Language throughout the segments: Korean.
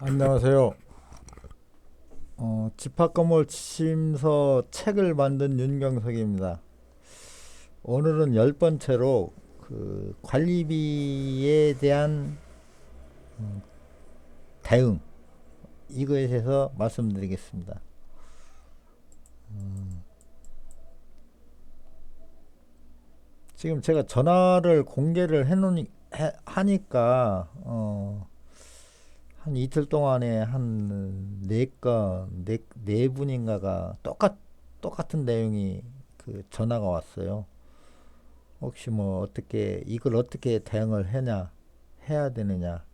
안녕하세요. 집합건물 지침서 책을 만든 윤경석입니다. 오늘은 열 번째로 그 관리비에 대한 대응 이거에 대해서 말씀드리겠습니다. 지금 제가 전화를 공개를 하니까 한 이틀 동안에 한 네 분인가가 똑같은 내용이 그 전화가 왔어요. 혹시 뭐 어떻게 이걸 어떻게 대응을 해야 되느냐.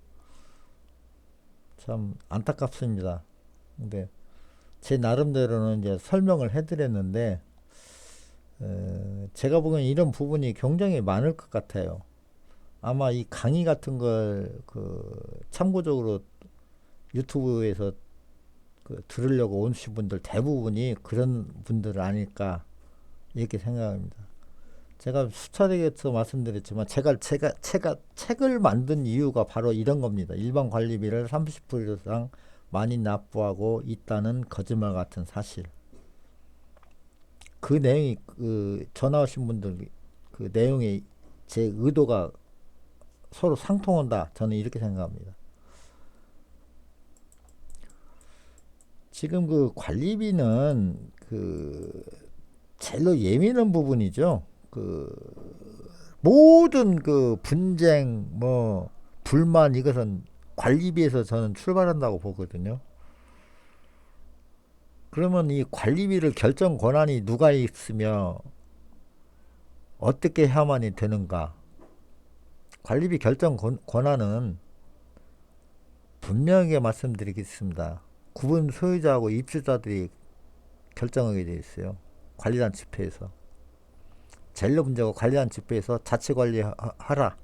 참 안타깝습니다. 근데 제 나름대로는 이제 설명을 해드렸는데 제가 보기엔 이런 부분이 굉장히 많을 것 같아요. 아마 이 강의 같은 걸 그 참고적으로 유튜브에서 그 들으려고 오신 분들 대부분이 그런 분들 아닐까 이렇게 생각합니다. 제가 수차례에서 말씀드렸지만 제가 책을 만든 이유가 바로 이런 겁니다. 일반 관리비를 30% 이상 많이 납부하고 있다는 거짓말 같은 사실. 그 내용이 그 전화 오신 분들 그 내용이 제 의도가 서로 상통한다. 저는 이렇게 생각합니다. 지금 그 관리비는 그 제일로 예민한 부분이죠. 그 모든 그 분쟁 뭐 불만 이것은 관리비에서 저는 출발한다고 보거든요. 그러면 이 관리비를 결정 권한이 누가 있으며 어떻게 해야만이 되는가? 관리비 결정 권한은 분명하게 말씀드리겠습니다. 구분 소유자하고 입주자들이 결정하게 되어 있어요. 관리단 집회에서. 제일 문제가 관리단 집회에서 자체 관리하라.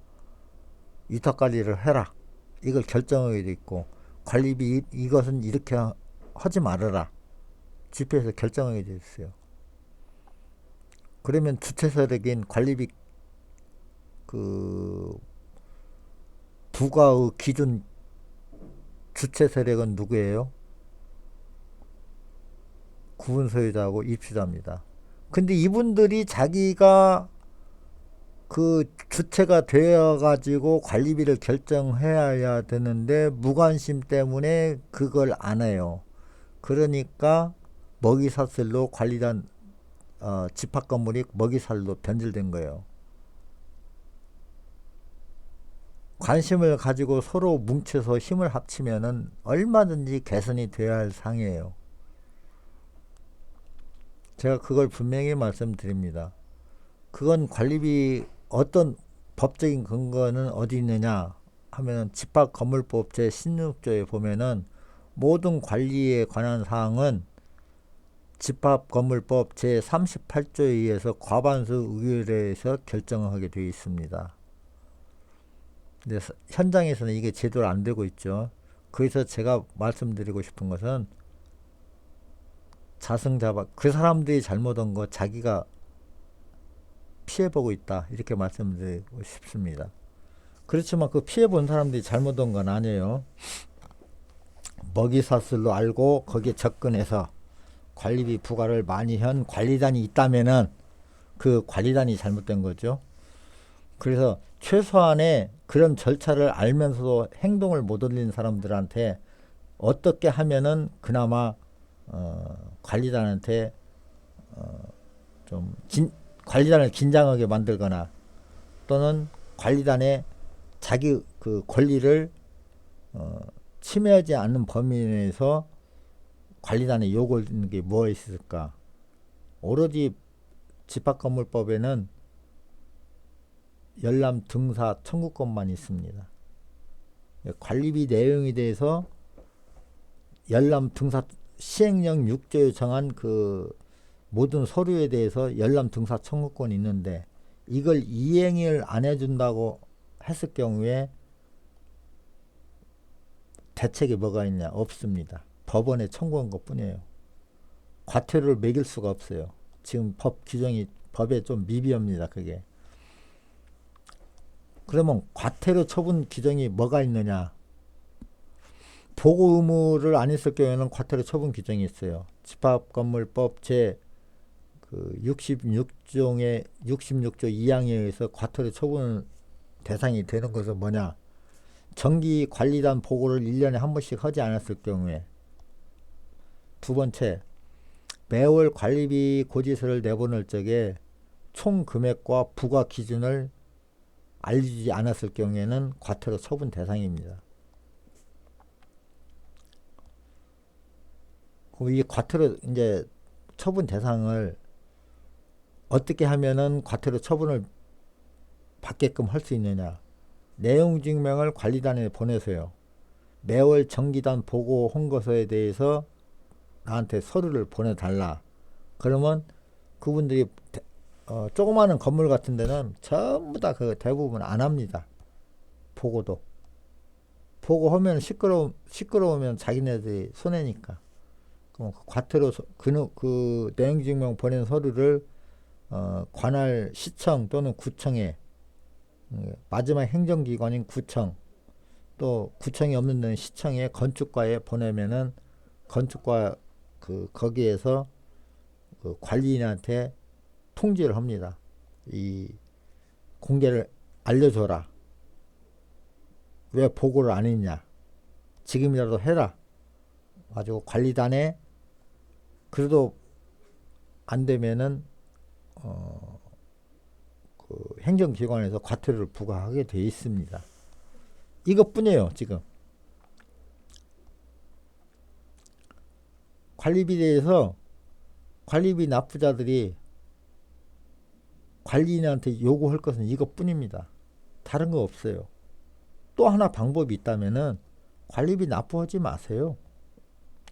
위탁 관리를 해라. 이걸 결정하게 돼 있고 관리비 이것은 이렇게 하지 말아라. 집회에서 결정하게 돼 있어요. 그러면 주체 세력인 관리비 그 부과의 기준 주체 세력은 누구예요? 구분 소유자하고 입주자입니다. 근데 이분들이 자기가 그 주체가 되어 가지고 관리비를 결정해야 되는데 무관심 때문에 그걸 안 해요. 그러니까 먹이사슬로 관리단 집합 건물이 먹이살로 변질된 거예요. 관심을 가지고 서로 뭉쳐서 힘을 합치면은 얼마든지 개선이 되어야 할 상이에요. 제가 그걸 분명히 말씀드립니다. 그건 관리비 어떤 법적인 근거는 어디 있느냐 하면은 집합건물법 제16조에 보면은 모든 관리에 관한 사항은 집합건물법 제38조에 의해서 과반수 의결에서 결정하게 되어 있습니다. 근데 현장에서는 이게 제대로 안 되고 있죠. 그래서 제가 말씀드리고 싶은 것은 자승자박 그 사람들이 잘못한 거 자기가 피해보고 있다 이렇게 말씀드리고 싶습니다. 그렇지만 그 피해본 사람들이 잘못한 건 아니에요. 먹이사슬로 알고 거기에 접근해서 관리비 부과를 많이 한 관리단이 있다면은 그 관리단이 잘못된 거죠. 그래서 최소한의 그런 절차를 알면서도 행동을 못 올린 사람들한테 어떻게 하면은 그나마 관리단한테 좀 관리단을 긴장하게 만들거나 또는 관리단의 자기 그 권리를 침해하지 않는 범위 내에서 관리단의 요구를 듣는 게 뭐가 있을까? 오로지 집합건물법에는 열람 등사 청구권만 있습니다. 관리비 내용에 대해서 열람 등사 시행령 6조에 정한 그 모든 서류에 대해서 열람 등사 청구권이 있는데 이걸 이행을 안 해준다고 했을 경우에 대책이 뭐가 있냐? 없습니다. 법원에 청구한 것 뿐이에요. 과태료를 매길 수가 없어요. 지금 법 규정이 법에 좀 미비합니다. 그게. 그러면 과태료 처분 규정이 뭐가 있느냐? 보고 의무를 안 했을 경우에는 과태료 처분 규정이 있어요. 집합건물법 제 66종의 66조 2항에 의해서 과태료 처분 대상이 되는 것은 뭐냐? 정기 관리단 보고를 1년에 한 번씩 하지 않았을 경우에. 두 번째, 매월 관리비 고지서를 내보낼 적에 총 금액과 부과 기준을 알리지 않았을 경우에는 과태료 처분 대상입니다. 그럼 이 과태료 이제 처분 대상을 어떻게 하면은 과태료 처분을 받게끔 할 수 있느냐? 내용 증명을 관리단에 보내세요. 매월 정기단 보고 hon거서에 대해서 나한테 서류를 보내달라. 그러면 그분들이 조그마한 건물 같은 데는 전부 다 그 대부분 안 합니다. 보고도. 보고하면 시끄러우면 자기네들이 손해니까. 그럼 그 과태료 그 내용 증명 보낸 서류를 관할 시청 또는 구청에 마지막 행정기관인 구청 또 구청이 없는 데는 시청에 건축과에 보내면은 건축과 거기에서 그 관리인한테 통지를 합니다. 이 공개를 알려줘라. 왜 보고를 안 했냐. 지금이라도 해라. 가지고 관리단에 그래도 안 되면은 그 행정기관에서 과태료를 부과하게 돼 있습니다. 이것뿐이에요. 지금 관리비에 대해서 관리비 납부자들이 관리인한테 요구할 것은 이것뿐입니다. 다른 거 없어요. 또 하나 방법이 있다면은 관리비 납부하지 마세요.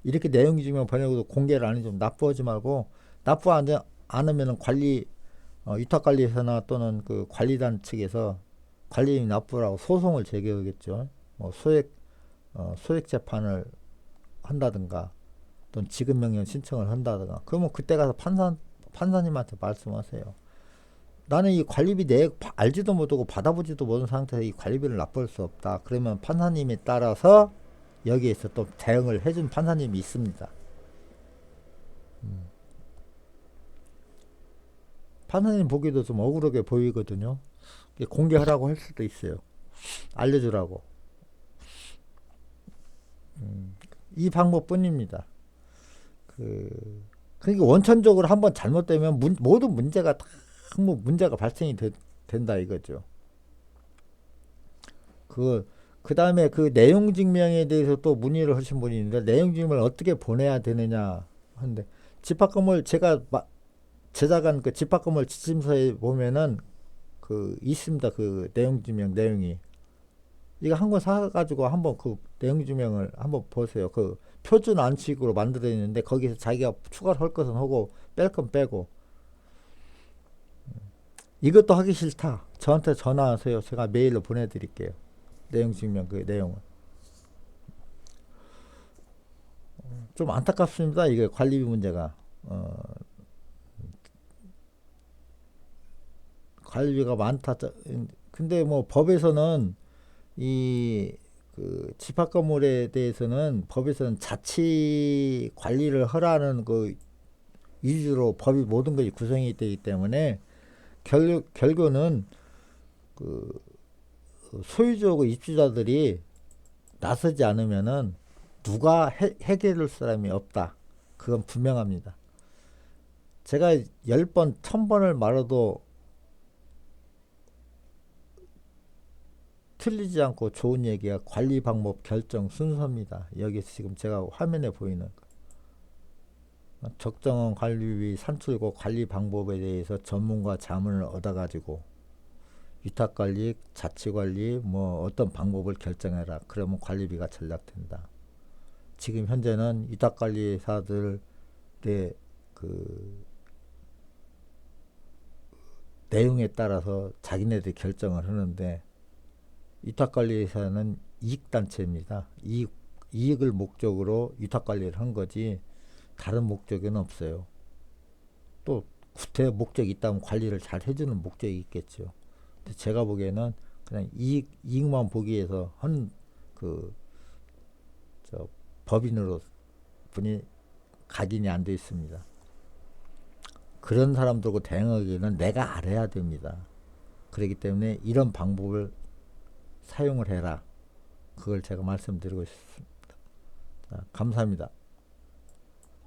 이렇게 내용 증명 보내고도 공개를 안 해주면 납부하지 말고, 납부 안 하면은 위탁관리회사나 또는 그 관리단 측에서 관리비 납부라고 소송을 제기하겠죠. 뭐 소액 재판을 한다든가 또는 지급명령 신청을 한다든가. 그러면 그때 가서 판사님한테 말씀하세요. 나는 이 관리비 내역 알지도 못하고 받아보지도 못한 상태에서 이 관리비를 납부할 수 없다. 그러면 판사님에 따라서 여기에서 또 대응을 해준 판사님이 있습니다. 판사님 보기도 좀 억울하게 보이거든요. 공개하라고 할 수도 있어요. 알려주라고. 이 방법뿐입니다. 그러니까 원천적으로 한번 잘못되면 모든 문제가 다 문제가 발생이 된다 이거죠. 그 다음에 그 내용 증명에 대해서 또 문의를 하신 분이 있는데, 내용 증명을 어떻게 보내야 되느냐 하는데, 집합건물 제가 제작한 그 집합건물 지침서에 보면은 있습니다. 그 내용 증명 내용이. 이거 한 권 사가지고 한번 그 내용 증명을 한번 보세요. 그 표준 안식으로 만들어 있는데 거기서 자기가 추가를 할 것은 하고 뺄 건 빼고. 이것도 하기 싫다. 저한테 전화하세요. 제가 메일로 보내드릴게요. 내용 증명 그 내용은. 좀 안타깝습니다. 이게 관리비 문제가. 관리비가 많다. 근데 뭐 법에서는 그 집합 건물에 대해서는 법에서는 자치 관리를 하라는 그 위주로 법이 모든 것이 구성이 되기 때문에 결국은 그 소유주하고 입주자들이 나서지 않으면은 누가 해결할 사람이 없다. 그건 분명합니다. 제가 10번, 1000번을 말해도 틀리지 않고 좋은 얘기가 관리 방법 결정 순서입니다. 여기 지금 제가 화면에 보이는 적정한 관리비 산출고 관리 방법에 대해서 전문가 자문을 얻어가지고 위탁관리, 자치관리 뭐 어떤 방법을 결정해라. 그러면 관리비가 절약된다. 지금 현재는 위탁관리사들의 그 내용에 따라서 자기네들이 결정을 하는데, 위탁관리사는 이익단체입니다. 이익을 목적으로 위탁관리를 한 거지 다른 목적은 없어요. 또 구태 목적이 있다면 관리를 잘 해주는 목적이 있겠죠. 근데 제가 보기에는 그냥 이익만 보기 위해서 한 저 법인으로 분이 각인이 안 돼 있습니다. 그런 사람들하고 대응하기는 내가 알아야 됩니다. 그렇기 때문에 이런 방법을 사용을 해라. 그걸 제가 말씀드리고 싶습니다. 자, 감사합니다.